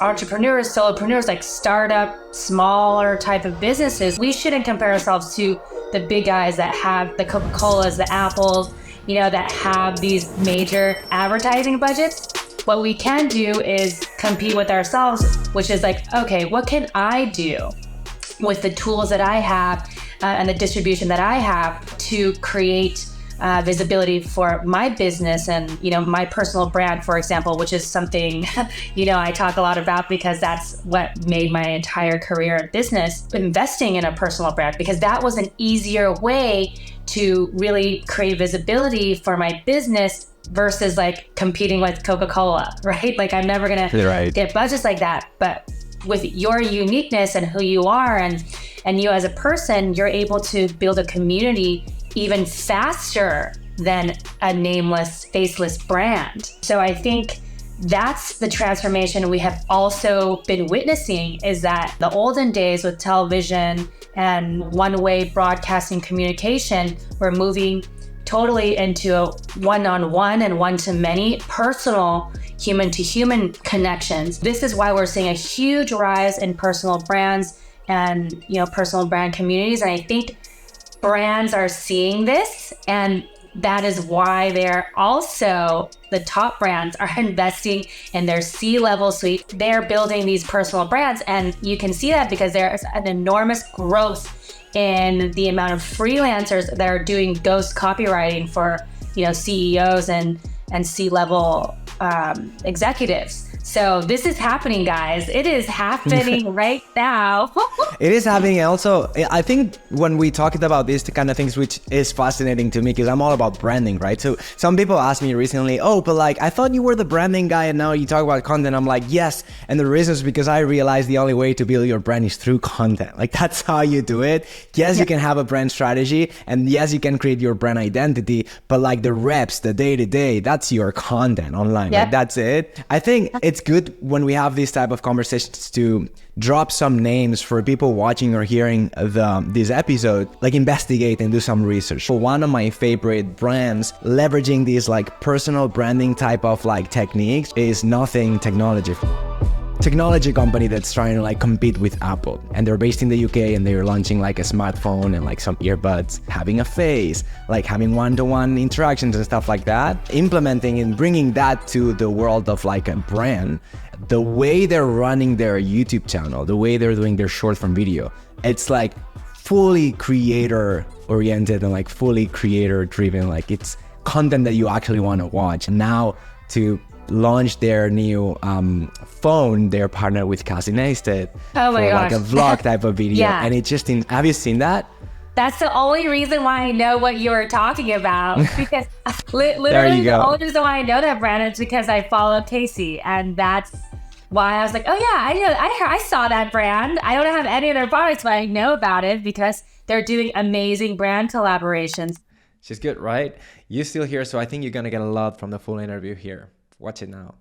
Entrepreneurs, solopreneurs, like startup, smaller type of businesses, we shouldn't compare ourselves to the big guys that have the Coca-Colas, the Apples, that have these major advertising budgets. What we can do is compete with ourselves, which is like, okay, what can I do with the tools that I have and the distribution that I have to create visibility for my business and, my personal brand, for example, which is something, I talk a lot about because that's what made my entire career in business, investing in a personal brand, because that was an easier way to really create visibility for my business versus like competing with Coca-Cola, right? Like I'm never going to get budgets like that. But with your uniqueness and who you are and you as a person, you're able to build a community even faster than a nameless, faceless brand. So I think that's the transformation we have also been witnessing, is that the olden days with television and one-way broadcasting communication, we're moving totally into a one-on-one and one-to-many personal human-to-human connections. This is why we're seeing a huge rise in personal brands and personal brand communities. And I think brands are seeing this, and that is why they're also, the top brands are investing in their C-level suite. They're building these personal brands, and you can see that because there's an enormous growth in the amount of freelancers that are doing ghost copywriting for CEOs and C-level executives. So this is happening, guys. It is happening right now. It is happening. Also, I think when we talked about these kind of things, which is fascinating to me because I'm all about branding, right? So some people asked me recently, but like, I thought you were the branding guy and now you talk about content. I'm like, yes. And the reason is because I realized the only way to build your brand is through content. Like that's how you do it. Yes, you can have a brand strategy and yes, you can create your brand identity, but like the reps, the day-to-day, that's your content online. Like that's it. I think it's good when we have these type of conversations to drop some names for people watching or hearing this episode, like investigate and do some research. One of my favorite brands leveraging these like personal branding type of like techniques is Nothing technology company that's trying to like compete with Apple, and they're based in the UK and they're launching like a smartphone and like some earbuds, having a face, like having one-to-one interactions and stuff like that, implementing and bringing that to the world of like a brand. The way they're running their YouTube channel, the way they're doing their short form video, it's like fully creator oriented and like fully creator driven. Like it's content that you actually want to watch. And now to launch their new phone, they're partnered with Cassie Neistat for like a vlog type of video. And it just have you seen that? That's the only reason why I know what you were talking about, because literally the only reason why I know that brand is because I follow Casey, and that's why I was like, oh yeah, I saw that brand. I don't have any of their products, but I know about it because they're doing amazing brand collaborations. She's good, right? You're still here, so I think you're gonna get a lot from the full interview here. Watch it now.